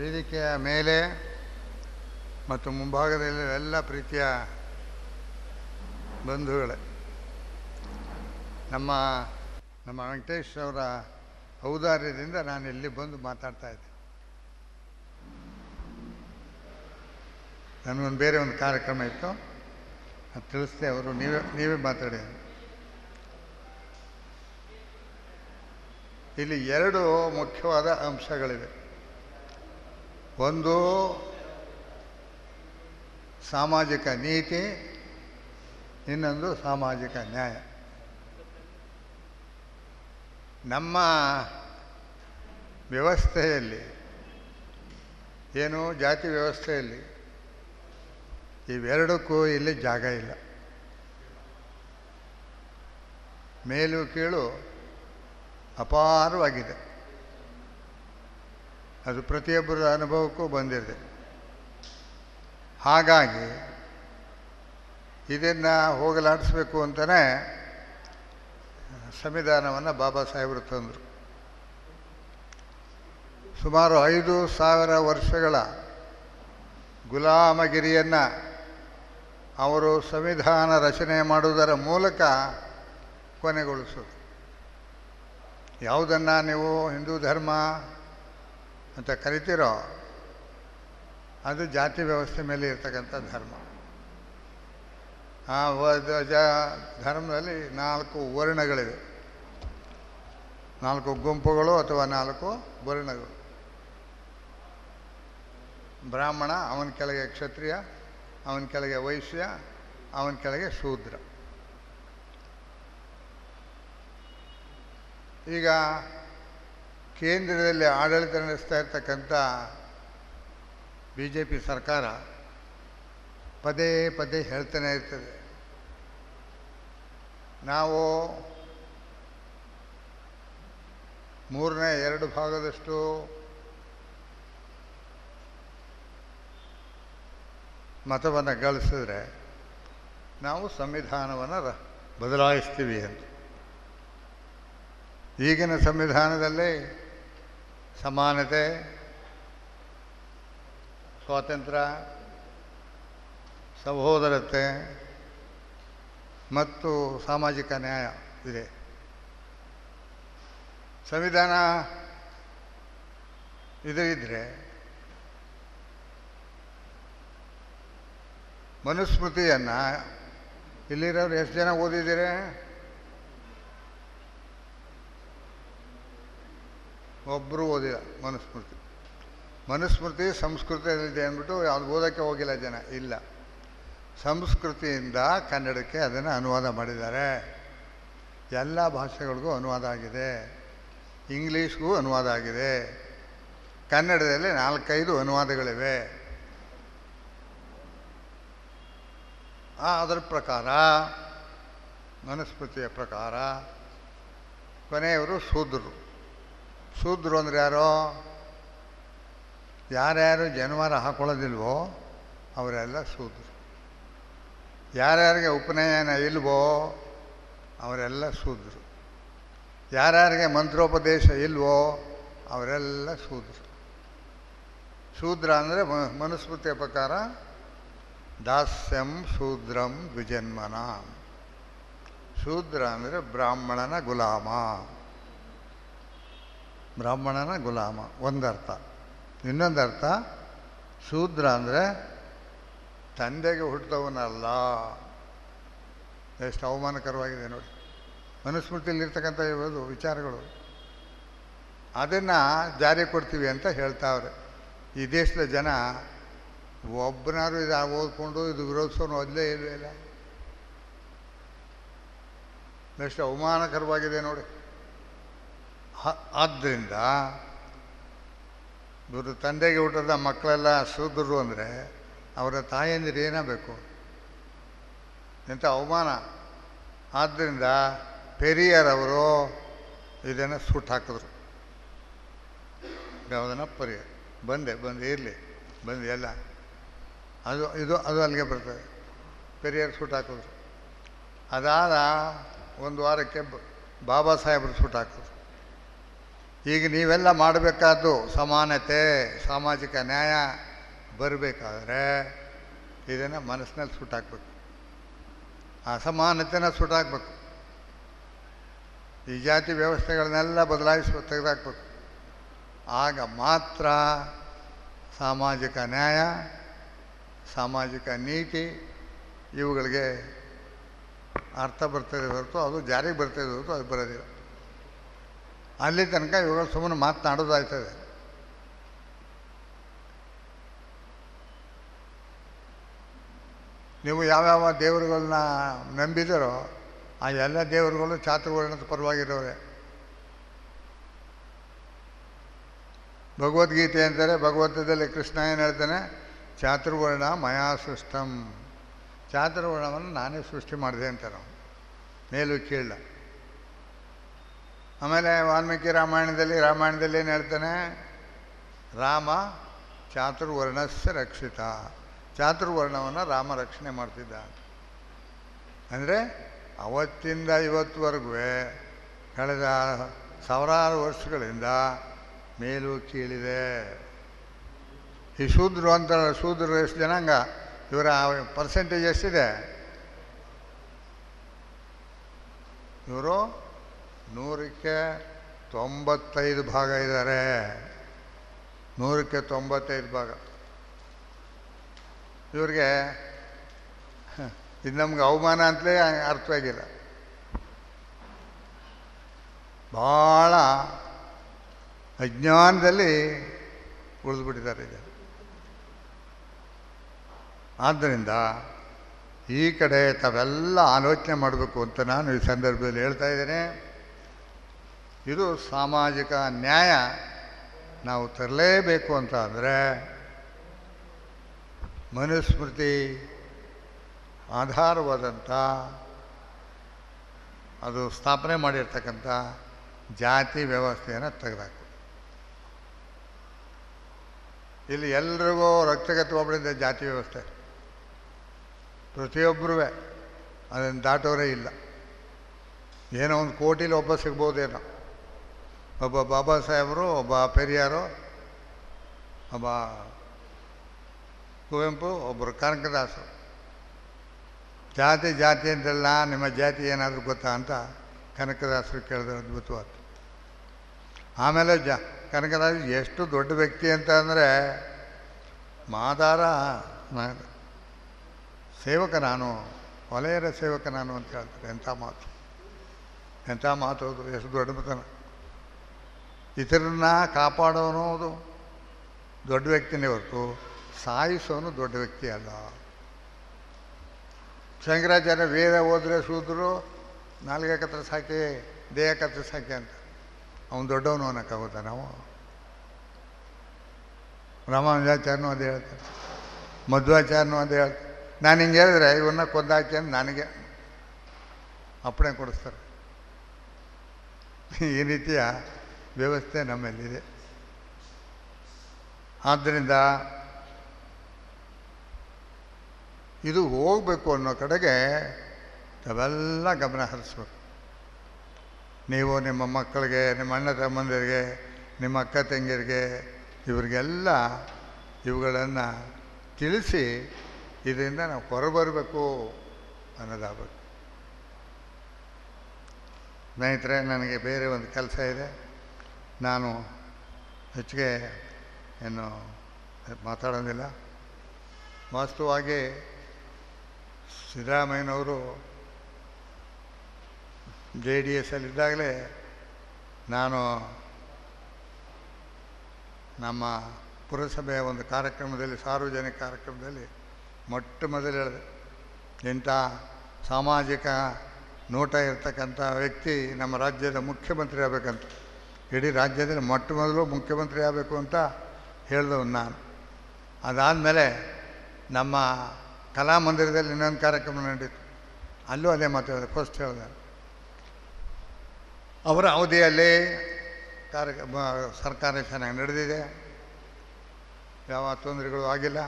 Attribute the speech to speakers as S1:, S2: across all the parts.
S1: ವೇದಿಕೆಯ ಮೇಲೆ ಮತ್ತು ಮುಂಭಾಗದಲ್ಲಿ ಎಲ್ಲ ಪ್ರೀತಿಯ ಬಂಧುಗಳೇ, ನಮ್ಮ ವೆಂಕಟೇಶ್ ಅವರ ಔದಾರ್ಯದಿಂದ ನಾನು ಇಲ್ಲಿ ಬಂದು ಮಾತಾಡ್ತಾ ಇದ್ದೆ. ನನಗೊಂದು ಬೇರೆ ಒಂದು ಕಾರ್ಯಕ್ರಮ ಇತ್ತು, ಅದು ತಿಳಿಸ್ದೆ. ಅವರು ನೀವೇ ಮಾತಾಡಿ. ಇಲ್ಲಿ ಎರಡು ಮುಖ್ಯವಾದ ಅಂಶಗಳಿವೆ. ಒಂದು ಸಾಮಾಜಿಕ ನೀತಿ, ಇನ್ನೊಂದು ಸಾಮಾಜಿಕ ನ್ಯಾಯ. ನಮ್ಮ ವ್ಯವಸ್ಥೆಯಲ್ಲಿ ಏನು ಜಾತಿ ವ್ಯವಸ್ಥೆಯಲ್ಲಿ ಇವೆರಡಕ್ಕೂ ಇಲ್ಲಿ ಜಾಗ ಇಲ್ಲ. ಮೇಲು ಕೀಳು ಅಪಾರವಾಗಿದೆ. ಅದು ಪ್ರತಿಯೊಬ್ಬರ ಅನುಭವಕ್ಕೂ ಬಂದಿದೆ. ಹಾಗಾಗಿ ಇದನ್ನು ಹೋಗಲಾಡಿಸ್ಬೇಕು ಅಂತಲೇ ಸಂವಿಧಾನವನ್ನು ಬಾಬಾ ಸಾಹೇಬರು ತಂದರು. ಸುಮಾರು 5,000 ವರ್ಷಗಳ ಗುಲಾಮಗಿರಿಯನ್ನು ಅವರು ಸಂವಿಧಾನ ರಚನೆ ಮಾಡುವುದರ ಮೂಲಕ ಕೊನೆಗೊಳಿಸೋದು. ಯಾವುದನ್ನು ನೀವು ಹಿಂದೂ ಧರ್ಮ ಅಂತ ಕರಿತೀರೋ ಅದು ಜಾತಿ ವ್ಯವಸ್ಥೆ ಮೇಲೆ ಇರ್ತಕ್ಕಂಥ ಧರ್ಮ. ಆ ಧರ್ಮದಲ್ಲಿ 4 ವರ್ಣಗಳಿವೆ, 4 ಗುಂಪುಗಳು ಅಥವಾ 4 ವರ್ಣಗಳು. ಬ್ರಾಹ್ಮಣ, ಅವನ ಕೆಳಗೆ ಕ್ಷತ್ರಿಯ, ಅವನ ಕೆಳಗೆ ವೈಶ್ಯ, ಅವನ ಕೆಳಗೆ ಶೂದ್ರ. ಈಗ ಕೇಂದ್ರದಲ್ಲಿ ಆಡಳಿತ ನಡೆಸ್ತಾ ಇರ್ತಕ್ಕಂಥ BJP ಸರ್ಕಾರ ಪದೇ ಪದೇ ಹೇಳ್ತಾನೆ ಇರ್ತದೆ, ನಾವು 2/3 ಮತವನ್ನು ಗಳಿಸಿದ್ರೆ ನಾವು ಸಂವಿಧಾನವನ್ನು ಬದಲಾಯಿಸ್ತೀವಿ ಅಂತ. ಈಗಿನ ಸಂವಿಧಾನದಲ್ಲಿ ಸಮಾನತೆ, ಸ್ವಾತಂತ್ರ್ಯ, ಸಹೋದರತೆ ಮತ್ತು ಸಾಮಾಜಿಕ ನ್ಯಾಯ ಇದೆ. ಸಂವಿಧಾನ ಇದ್ರೆ ಮನುಸ್ಮೃತಿಯನ್ನು ಇಲ್ಲಿರೋರು ಎಷ್ಟು ಜನ ಓದಿದ್ದೀರಿ? ಒಬ್ಬರು ಓದಿಲ್ಲ ಮನುಸ್ಮೃತಿ ಸಂಸ್ಕೃತದಲ್ಲಿದೆ ಅಂದ್ಬಿಟ್ಟು ಅದು ಓದೋಕ್ಕೆ ಹೋಗಿಲ್ಲ ಜನ. ಇಲ್ಲ, ಸಂಸ್ಕೃತಿಯಿಂದ ಕನ್ನಡಕ್ಕೆ ಅದನ್ನು ಅನುವಾದ ಮಾಡಿದ್ದಾರೆ. ಎಲ್ಲ ಭಾಷೆಗಳಿಗೂ ಅನುವಾದ ಆಗಿದೆ, ಇಂಗ್ಲೀಷ್ಗೂ ಅನುವಾದ ಆಗಿದೆ, ಕನ್ನಡದಲ್ಲಿ 4-5 ಅನುವಾದಗಳಿವೆ. ಅದರ ಪ್ರಕಾರ, ಮನುಸ್ಮೃತಿಯ ಪ್ರಕಾರ ಕೊನೆಯವರು ಶೂದ್ರರು ಅಂದರೆ ಯಾರ್ಯಾರು ಜನವಾರ ಹಾಕೊಳ್ಳೋದಿಲ್ವೋ ಅವರೆಲ್ಲ ಶೂದ್ರರು. ಯಾರ್ಯಾರಿಗೆ ಉಪನಯನ ಇಲ್ವೋ ಅವರೆಲ್ಲ ಶೂದ್ರರು. ಯಾರ್ಯಾರಿಗೆ ಮಂತ್ರೋಪದೇಶ ಇಲ್ವೋ ಅವರೆಲ್ಲ ಶೂದ್ರರು. ಶೂದ್ರ ಅಂದರೆ ಮನುಸ್ಮೃತಿಯ ಪ್ರಕಾರ ದಾಸ್ಯಂ ಶೂದ್ರಂ ದ್ವಿಜನ್ಮನ. ಶೂದ್ರ ಅಂದರೆ ಬ್ರಾಹ್ಮಣನ ಗುಲಾಮ ಒಂದರ್ಥ. ಇನ್ನೊಂದರ್ಥ, ಶೂದ್ರ ಅಂದರೆ ತಂದೆಗೆ ಹುಟ್ಟಿದವನಲ್ಲ. ಎಷ್ಟು ಅವಮಾನಕರವಾಗಿದೆ ನೋಡಿ ಮನುಸ್ಮೃತಿಯಲ್ಲಿರ್ತಕ್ಕಂಥ ಇರೋದು ವಿಚಾರಗಳು. ಅದನ್ನು ಜಾರಿ ಕೊಡ್ತೀವಿ ಅಂತ ಹೇಳ್ತಾವ್ರೆ. ಈ ದೇಶದ ಜನ ಒಬ್ಬನಾರು ಇದು ಓದ್ಕೊಂಡು ಇದು ವಿರೋಧಿಸೋನು ಅಲ್ಲೇ ಇಲ್ಲ. ಎಷ್ಟು ಅವಮಾನಕರವಾಗಿದೆ ನೋಡಿ. ಆದ್ದರಿಂದ ಇವರು ತಂದೆಗೆ ಹುಟ್ಟಿದ ಮಕ್ಕಳೆಲ್ಲ ಶೂದ್ರರು ಅಂದರೆ ಅವರ ತಾಯಂದಿರು ಏನಾಗಬೇಕು? ಎಂಥ ಅವಮಾನ. ಆದ್ದರಿಂದ ಪೆರಿಯರವರು ಇದನ್ನು ಸುಟ್ಟು ಹಾಕಿದ್ರು. ಯಾವುದನ್ನ ಪೆರಿಯರ್ ಇರಲಿ ಎಲ್ಲ ಅದು ಅಲ್ಲಿಗೆ ಬರ್ತದೆ. ಪೆರಿಯರ್ ಸುಟ್ಟು ಹಾಕಿದ್ರು. ಅದಾದ 1 ವಾರಕ್ಕೆ ಬಾಬಾ ಸಾಹೇಬರು ಸುಟ್ಟು ಹಾಕಿದ್ರು. ಈಗ ನೀವೆಲ್ಲ ಮಾಡಬೇಕಾದ್ದು ಸಮಾನತೆ, ಸಾಮಾಜಿಕ ನ್ಯಾಯ ಬರಬೇಕಾದ್ರೆ ಇದನ್ನು ಮನಸ್ಸಿನಲ್ಲಿ ಸುಟ್ಟಾಕಬೇಕು, ಅಸಮಾನತೆನ ಸುಟ್ಟಾಕಬೇಕು, ಈ ಜಾತಿ ವ್ಯವಸ್ಥೆಗಳನ್ನೆಲ್ಲ ತೆಗೆದಾಕ್ಬೇಕು. ಆಗ ಮಾತ್ರ ಸಾಮಾಜಿಕ ನ್ಯಾಯ, ಸಾಮಾಜಿಕ ನೀತಿ ಇವುಗಳಿಗೆ ಅರ್ಥ ಬರ್ತದೆ ಹೊರತು ಅದು ಜಾರಿಗೆ ಬರ್ತದೆ ಹೊರತು ಅದು ಬರೋದಿಲ್ಲ. ಅಲ್ಲಿ ತನಕ ಇವುಗಳು ಸುಮ್ಮನೆ ಮಾತನಾಡೋದಾಯ್ತದೆ. ನೀವು ಯಾವ್ಯಾವ ದೇವರುಗಳನ್ನ ನಂಬಿದರೋ ಆ ಎಲ್ಲ ದೇವರುಗಳು ಚಾತುರ್ವರ್ಣದ ಪರವಾಗಿರೋರೆ. ಭಗವದ್ಗೀತೆ ಅಂತಾರೆ, ಭಗವದ್ಗೀತೆಯಲ್ಲಿ ಕೃಷ್ಣ ಏನು ಹೇಳ್ತಾನೆ, ಚಾತುರ್ವರ್ಣ ಮಯಾ ಸೃಷ್ಟಂ, ಚಾತುರ್ವರ್ಣವನ್ನು ನಾನೇ ಸೃಷ್ಟಿ ಮಾಡಿದೆ ಅಂತಾರೆ ನಾವು, ಮೇಲೂ ಕೀಳ. ಆಮೇಲೆ ವಾಲ್ಮೀಕಿ ರಾಮಾಯಣದಲ್ಲಿ ಏನು ಹೇಳ್ತಾನೆ, ರಾಮ ಚಾತುರ್ವರ್ಣಸ್ಯ ರಕ್ಷಿತ, ಚಾತುರ್ವರ್ಣವನ್ನು ರಾಮ ರಕ್ಷಣೆ ಮಾಡ್ತಿದ್ದ. ಅಂದರೆ ಅವತ್ತಿಂದ ಇವತ್ತುವರೆಗೂ ಕಳೆದ ಸಾವಿರಾರು ವರ್ಷಗಳಿಂದ ಮೇಲೂ ಕೀಳಿದೆ. ಈ ಶೂದ್ರರು ಅಂತ, ಶೂದ್ರರು ಎಷ್ಟು ಜನಾಂಗ, ಇವರ ಪರ್ಸೆಂಟೇಜ್ ಎಷ್ಟಿದೆ? ಇವರು 100ಕ್ಕೆ 95 ಭಾಗ ಇದ್ದಾರೆ. 100ಕ್ಕೆ 95 ಭಾಗ. ಇವ್ರಿಗೆ ಇದು ನಮ್ಗೆ ಅವಮಾನ ಅಂತಲೇ ಅರ್ಥವಾಗಿಲ್ಲ. ಭಾಳ ಅಜ್ಞಾನದಲ್ಲಿ ಉಳಿದುಬಿಟ್ಟಿದ್ದಾರೆ ಈಗ. ಆದ್ದರಿಂದ ಈ ಕಡೆ ತಾವೆಲ್ಲ ಆಲೋಚನೆ ಮಾಡಬೇಕು ಅಂತ ನಾನು ಈ ಸಂದರ್ಭದಲ್ಲಿ ಹೇಳ್ತಾ ಇದ್ದೇನೆ. ಇದು ಸಾಮಾಜಿಕ ನ್ಯಾಯ ನಾವು ತರಲೇಬೇಕು ಅಂತ ಅಂದರೆ ಮನುಸ್ಮೃತಿ ಆಧಾರವಾದಂಥ, ಅದು ಸ್ಥಾಪನೆ ಮಾಡಿರ್ತಕ್ಕಂಥ ಜಾತಿ ವ್ಯವಸ್ಥೆಯನ್ನು ತೆಗೆದಾಕು. ಇಲ್ಲಿ ಎಲ್ರಿಗೂ ರಕ್ತಗತ ಒಬ್ಬರಿಂದ ಜಾತಿ ವ್ಯವಸ್ಥೆ, ಪ್ರತಿಯೊಬ್ಬರೂ ಅದನ್ನು ದಾಟೋರೇ ಇಲ್ಲ. ಏನೋ ಒಂದು ಕೋಟಿಲಿ ಒಬ್ಬ ಸಿಗ್ಬೋದೇನೋ, ಒಬ್ಬ ಬಾಬಾ ಸಾಹೇಬರು, ಒಬ್ಬ ಪೆರಿಯಾರು, ಒಬ್ಬ ಕುವೆಂಪು, ಒಬ್ಬರು ಕನಕದಾಸರು. ಜಾತಿ ಅಂತೆಲ್ಲ, ನಿಮ್ಮ ಜಾತಿ ಏನಾದರೂ ಗೊತ್ತಾ ಅಂತ ಕನಕದಾಸರು ಕೇಳಿದ್ರೆ ಅದ್ಭುತವಾದ. ಆಮೇಲೆ ಕನಕದಾಸ ಎಷ್ಟು ದೊಡ್ಡ ವ್ಯಕ್ತಿ ಅಂತ ಅಂದರೆ, ಮಾದಾರ ಸೇವಕ ನಾನು, ವಲಯರ ಸೇವಕ ನಾನು ಅಂತ ಹೇಳ್ತಾರೆ. ಎಂಥ ಮಾತು ಅದು, ಎಷ್ಟು ದೊಡ್ಡ ಮತನ. ಇತರನ್ನ ಕಾಪಾಡೋನೋದು ದೊಡ್ಡ ವ್ಯಕ್ತಿನೇ ಹೊರತು ಸಾಯಿಸೋನು ದೊಡ್ಡ ವ್ಯಕ್ತಿ ಅಲ್ಲ. ಶಂಕರಾಚಾರ್ಯ ವೇದ ಹೋದರೆ ಶೂದ್ರರು ನಾಲ್ಗೆ ಕತ್ರ ಸಾಕಿ ದೇಹ ಕತ್ರ ಸಾಕಿ ಅಂತ, ಅವನು ದೊಡ್ಡವನು ಅನ್ನೋಕ್ಕಾಗುತ್ತಾ ನಾವು? ರಾಮಾನುಜಾಚಾರ್ಯನೂ ಅದೇ ಹೇಳ್ತಾರೆ, ಮಧ್ವಾಚಾರ್ಯನೂ ಅದೇ ಹೇಳ್ತಾರೆ. ನಾನು ಹಿಂಗೆ ಹೇಳಿದ್ರೆ ಇವನ್ನ ಕೊಂದಾಕಿ ಅಂತ ನನಗೆ ಅಪ್ಪಣೆ ಕೊಡಿಸ್ತಾರೆ. ಈ ರೀತಿಯ ವ್ಯವಸ್ಥೆ ನಮ್ಮಲ್ಲಿದೆ. ಆದ್ದರಿಂದ ಇದು ಹೋಗಬೇಕು ಅನ್ನೋ ಕಡೆಗೆ ತಾವೆಲ್ಲ ಗಮನ ಹರಿಸ್ಬೇಕು. ನೀವು ನಿಮ್ಮ ಮಕ್ಕಳಿಗೆ, ನಿಮ್ಮ ಅಣ್ಣ ತಮ್ಮಂದಿರಿಗೆ, ನಿಮ್ಮ ಅಕ್ಕ ತಂಗಿಯರಿಗೆ, ಇವರಿಗೆಲ್ಲ ಇವುಗಳನ್ನು ತಿಳಿಸಿ ಇದರಿಂದ ನಾವು ಹೊರಬರಬೇಕು ಅನ್ನೋದಾಗಬೇಕು. ಸ್ನೇಹಿತರೆ, ನನಗೆ ಬೇರೆ ಒಂದು ಕೆಲಸ ಇದೆ, ನಾನು ಹೆಚ್ಚಿಗೆ ಏನು ಮಾತಾಡೋದಿಲ್ಲ. ವಾಸ್ತವವಾಗಿ ಸಿದ್ದರಾಮಯ್ಯನವರು JDSಲ್ಲಿದ್ದಾಗಲೇ ನಾನು ನಮ್ಮ ಪುರಸಭೆಯ ಒಂದು ಕಾರ್ಯಕ್ರಮದಲ್ಲಿ, ಸಾರ್ವಜನಿಕ ಕಾರ್ಯಕ್ರಮದಲ್ಲಿ ಮೊಟ್ಟ ಮೊದಲು ಹೇಳಿದೆ, ಇಂಥ ಸಾಮಾಜಿಕ ನೋಟ ಇರ್ತಕ್ಕಂಥ ವ್ಯಕ್ತಿ ನಮ್ಮ ರಾಜ್ಯದ ಮುಖ್ಯಮಂತ್ರಿ ಆಗಬೇಕಂತ. ಇಡೀ ರಾಜ್ಯದಲ್ಲಿ ಮೊಟ್ಟ ಮೊದಲು ಮುಖ್ಯಮಂತ್ರಿ ಆಗಬೇಕು ಅಂತ ಹೇಳಿದವನು ನಾನು. ಅದಾದಮೇಲೆ ನಮ್ಮ ಕಲಾಮಂದಿರದಲ್ಲಿ ಇನ್ನೊಂದು ಕಾರ್ಯಕ್ರಮ ನಡೀತು, ಅಲ್ಲೂ ಅದೇ ಮಾತಾಡಿದೆ. ಫಸ್ಟ್ ಹೇಳಿದೆ, ಅವರ ಅವಧಿಯಲ್ಲಿ ಸರ್ಕಾರ ಚೆನ್ನಾಗಿ ನಡೆದಿದೆ, ಯಾವ ತೊಂದರೆಗಳು ಆಗಿಲ್ಲ.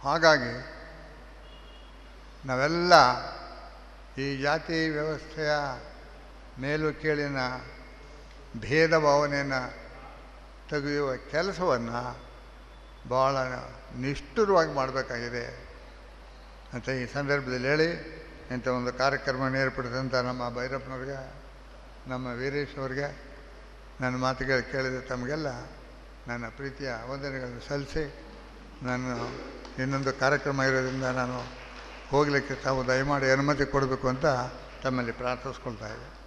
S1: ಹಾಗಾಗಿ ನಾವೆಲ್ಲ ಈ ಜಾತಿ ವ್ಯವಸ್ಥೆಯ ಮೇಲು ಕೀಳಿನ ಭೇದ ಭಾವನೆಯನ್ನು ತೆಗೆಯುವ ಕೆಲಸವನ್ನು ಭಾಳ ನಿಷ್ಠುರವಾಗಿ ಮಾಡಬೇಕಾಗಿದೆ ಅಂತ ಈ ಸಂದರ್ಭದಲ್ಲಿ ಹೇಳಿ, ಇಂಥ ಒಂದು ಕಾರ್ಯಕ್ರಮವನ್ನು ಏರ್ಪಡಿಸಿದಂಥ ನಮ್ಮ ಭೈರಪ್ಪನವ್ರಿಗೆ, ನಮ್ಮ ವೀರೇಶ್ ಅವ್ರಿಗೆ, ನನ್ನ ಮಾತುಗಳು ಕೇಳಿದ ತಮಗೆಲ್ಲ ನನ್ನ ಪ್ರೀತಿಯ ವಂದನೆಗಳನ್ನು ಸಲ್ಲಿಸಿ, ನಾನು ಇನ್ನೊಂದು ಕಾರ್ಯಕ್ರಮ ಇರೋದ್ರಿಂದ ನಾನು ಹೋಗಲಿಕ್ಕೆ ತಾವು ದಯಮಾಡಿ ಅನುಮತಿ ಕೊಡಬೇಕು ಅಂತ ತಮ್ಮಲ್ಲಿ ಪ್ರಾರ್ಥಿಸ್ಕೊಳ್ತಾ ಇದ್ದೆ.